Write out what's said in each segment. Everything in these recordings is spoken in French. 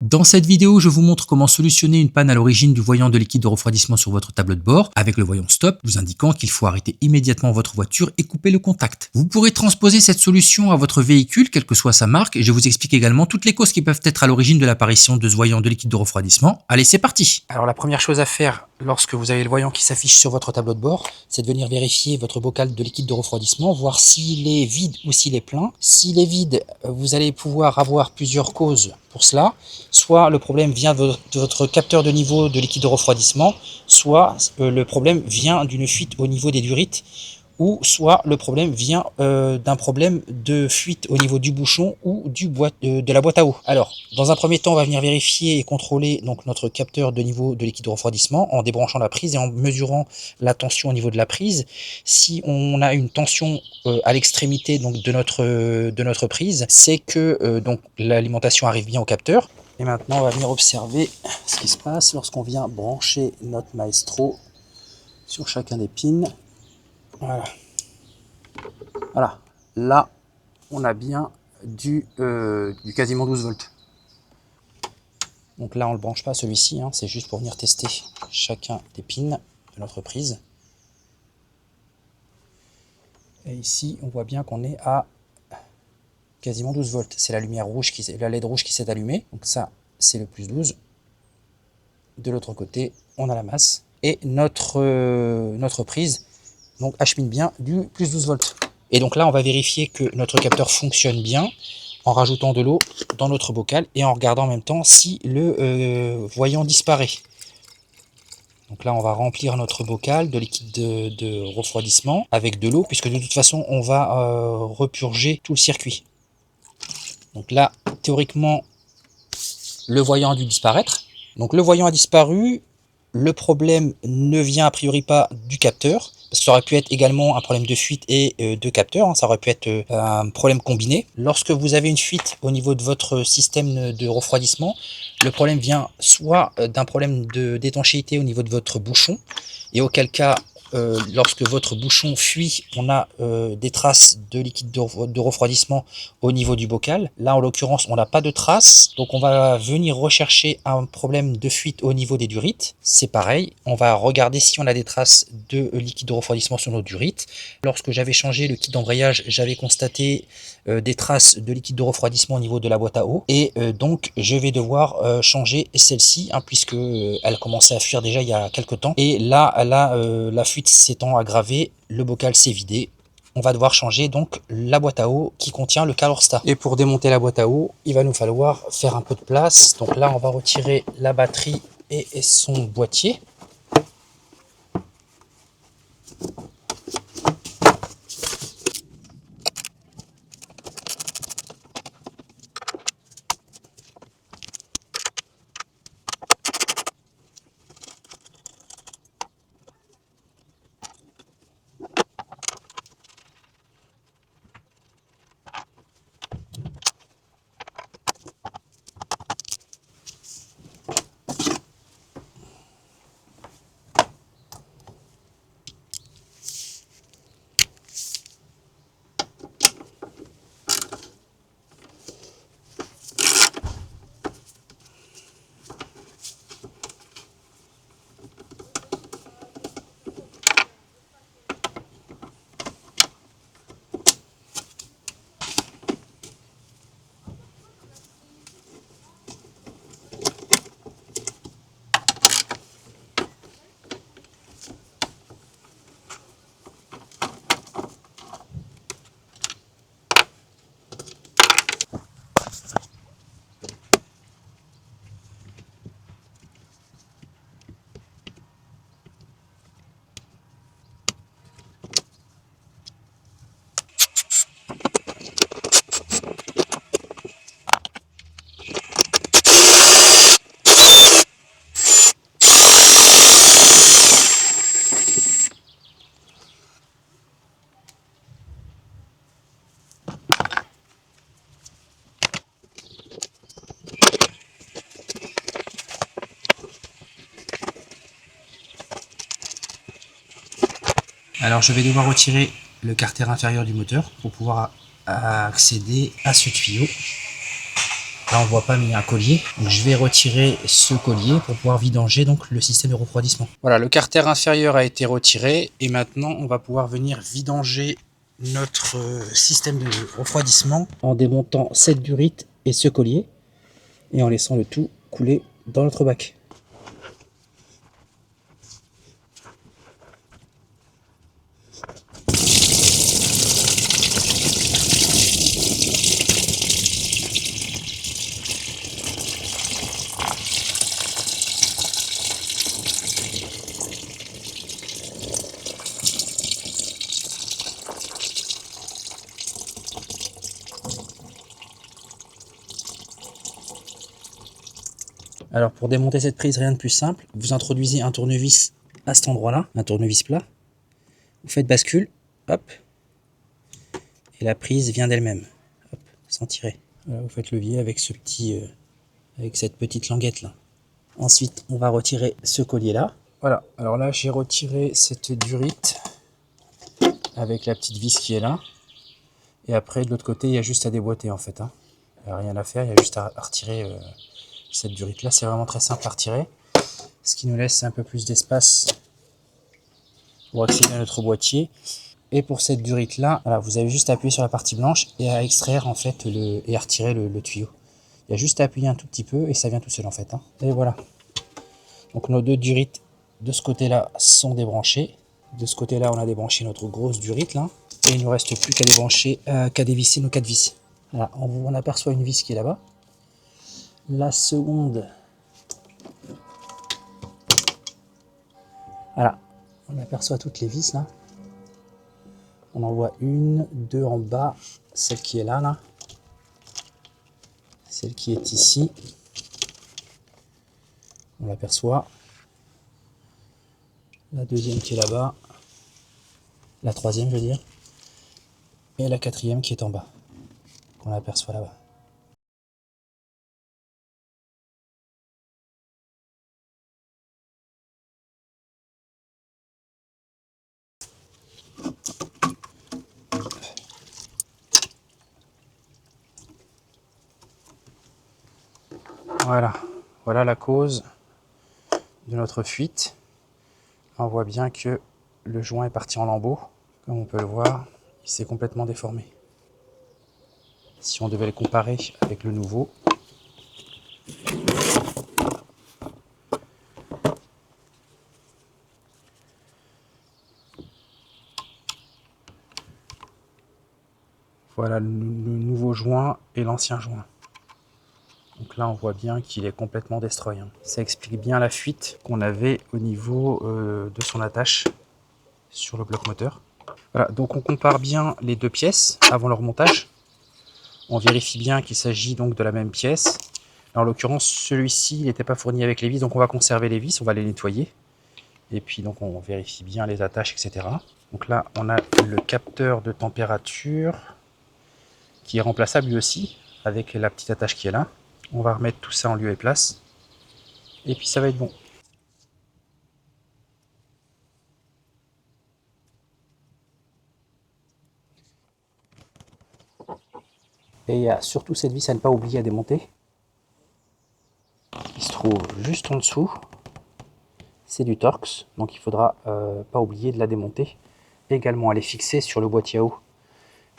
Dans cette vidéo, je vous montre comment solutionner une panne à l'origine du voyant de liquide de refroidissement sur votre tableau de bord avec le voyant stop vous indiquant qu'il faut arrêter immédiatement votre voiture et couper le contact. Vous pourrez transposer cette solution à votre véhicule, quelle que soit sa marque, et je vous explique également toutes les causes qui peuvent être à l'origine de l'apparition de ce voyant de liquide de refroidissement. Allez, c'est parti! Alors la première chose à faire lorsque vous avez le voyant qui s'affiche sur votre tableau de bord, c'est de venir vérifier votre bocal de liquide de refroidissement, voir s'il est vide ou s'il est plein. S'il est vide, vous allez pouvoir avoir plusieurs causes pour cela. Soit le problème vient de votre capteur de niveau de liquide de refroidissement, soit le problème vient d'une fuite au niveau des durites, ou soit le problème vient d'un problème de fuite au niveau du bouchon ou de la boîte à eau. Alors, dans un premier temps, on va venir vérifier et contrôler donc notre capteur de niveau de liquide de refroidissement en débranchant la prise et en mesurant la tension au niveau de la prise. Si on a une tension à l'extrémité donc de notre prise, c'est que donc l'alimentation arrive bien au capteur. Et maintenant, on va venir observer ce qui se passe lorsqu'on vient brancher notre maestro sur chacun des pins. Voilà. Voilà. Là, on a bien du quasiment 12 volts. Donc là, on ne le branche pas celui-ci, hein, c'est juste pour venir tester chacun des pins de notre prise. Et ici, on voit bien qu'on est à quasiment 12 volts. C'est la lumière rouge, la LED rouge qui s'est allumée. Donc ça, c'est le plus 12. De l'autre côté, on a la masse. Et notre prise donc achemine bien du plus 12 volts. Et donc là, on va vérifier que notre capteur fonctionne bien en rajoutant de l'eau dans notre bocal et en regardant en même temps si le voyant disparaît. Donc là, on va remplir notre bocal de liquide de refroidissement avec de l'eau, puisque de toute façon, on va repurger tout le circuit. Donc là, théoriquement, le voyant a dû disparaître. Donc le voyant a disparu, le problème ne vient a priori pas du capteur, parce que ça aurait pu être également un problème de fuite et de capteur, hein, ça aurait pu être un problème combiné. Lorsque vous avez une fuite au niveau de votre système de refroidissement, le problème vient soit d'un problème d'étanchéité au niveau de votre bouchon, et auquel cas, lorsque votre bouchon fuit, on a des traces de liquide de refroidissement au niveau du bocal. Là, en l'occurrence, on n'a pas de traces, donc on va venir rechercher un problème de fuite au niveau des durites. C'est pareil, on va regarder si on a des traces de liquide de refroidissement sur nos durites. Lorsque j'avais changé le kit d'embrayage, j'avais constaté des traces de liquide de refroidissement au niveau de la boîte à eau, et donc je vais devoir changer celle-ci, hein, puisque elle commençait à fuir déjà il y a quelques temps, et là, la fuite s'étant aggravée, le bocal s'est vidé. On va devoir changer donc la boîte à eau qui contient le Calorsta. Et pour démonter la boîte à eau, il va nous falloir faire un peu de place. Donc là, on va retirer la batterie et son boîtier. Alors je vais devoir retirer le carter inférieur du moteur pour pouvoir accéder à ce tuyau. Là on ne voit pas mais il y a un collier. Donc je vais retirer ce collier pour pouvoir vidanger donc le système de refroidissement. Voilà, le carter inférieur a été retiré et maintenant on va pouvoir venir vidanger notre système de refroidissement en démontant cette durite et ce collier et en laissant le tout couler dans notre bac. Alors pour démonter cette prise, rien de plus simple, vous introduisez un tournevis à cet endroit-là, un tournevis plat, vous faites bascule, hop, et la prise vient d'elle-même, hop, sans tirer. Voilà, vous faites levier avec ce petit, avec cette petite languette là. Ensuite, on va retirer ce collier là. Voilà, alors là j'ai retiré cette durite avec la petite vis qui est là. Et après de l'autre côté, il y a juste à déboîter en fait. Hein. Il n'y a rien à faire, il y a juste à retirer cette durite là. C'est vraiment très simple à retirer. Ce qui nous laisse un peu plus d'espace pour accéder à notre boîtier. Et pour cette durite là, voilà, vous avez juste à appuyer sur la partie blanche et à extraire en fait et à retirer le tuyau. Il y a juste à appuyer un tout petit peu et ça vient tout seul en fait. Hein. Et voilà. Donc nos deux durites de ce côté là sont débranchées. De ce côté là on a débranché notre grosse durite là. Et il ne nous reste plus qu'à débrancher, qu'à dévisser nos 4 vis. Voilà, on aperçoit une vis qui est là-bas. La seconde, voilà, on aperçoit toutes les vis là. On en voit une, deux en bas, celle qui est là, celle qui est ici. On l'aperçoit. La deuxième qui est là-bas. La troisième, je veux dire. Et la quatrième qui est en bas. Qu'on aperçoit là-bas. Voilà. Voilà la cause de notre fuite. On voit bien que le joint est parti en lambeaux. Comme on peut le voir, il s'est complètement déformé. Si on devait le comparer avec le nouveau, voilà le nouveau joint et l'ancien joint. Donc là on voit bien qu'il est complètement destroy. Ça explique bien la fuite qu'on avait au niveau de son attache sur le bloc moteur. Voilà, donc on compare bien les deux pièces avant leur montage. On vérifie bien qu'il s'agit donc de la même pièce. En l'occurrence, celui-ci n'était pas fourni avec les vis, donc on va conserver les vis, on va les nettoyer. Et puis donc on vérifie bien les attaches, etc. Donc là, on a le capteur de température qui est remplaçable lui aussi, avec la petite attache qui est là. On va remettre tout ça en lieu et place. Et puis ça va être bon. Et il y a surtout cette vis à ne pas oublier à démonter. Il se trouve juste en dessous. C'est du Torx, donc il faudra pas oublier de la démonter. Également à les fixer sur le boîtier à eau.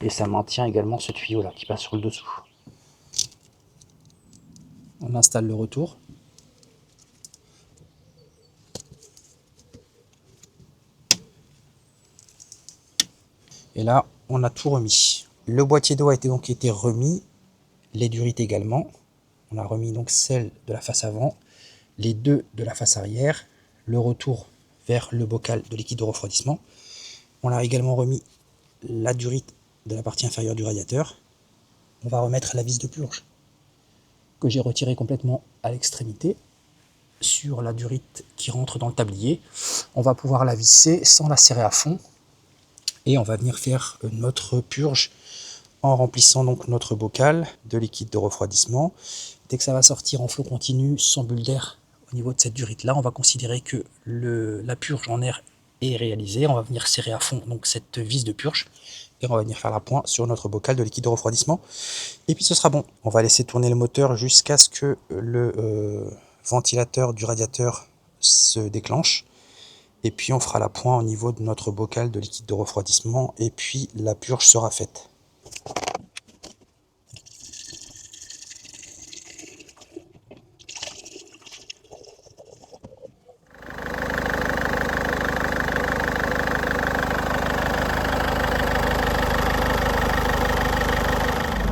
Et ça maintient également ce tuyau là qui passe sur le dessous. On installe le retour. Et là, on a tout remis. Le boîtier d'eau a donc été remis, les durites également. On a remis donc celle de la face avant, les deux de la face arrière, le retour vers le bocal de liquide de refroidissement. On a également remis la durite de la partie inférieure du radiateur. On va remettre la vis de purge que j'ai retirée complètement à l'extrémité sur la durite qui rentre dans le tablier. On va pouvoir la visser sans la serrer à fond et on va venir faire notre purge en remplissant donc notre bocal de liquide de refroidissement. Dès que ça va sortir en flot continu sans bulle d'air au niveau de cette durite là, on va considérer que la purge en air est réalisée. On va venir serrer à fond donc cette vis de purge et on va venir faire l'appoint sur notre bocal de liquide de refroidissement. Et puis ce sera bon. On va laisser tourner le moteur jusqu'à ce que le ventilateur du radiateur se déclenche. Et puis on fera l'appoint au niveau de notre bocal de liquide de refroidissement et puis la purge sera faite.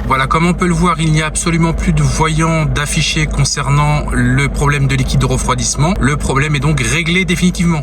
Voilà, comme on peut le voir, il n'y a absolument plus de voyant d'affiché concernant le problème de liquide de refroidissement. Le problème est donc réglé définitivement.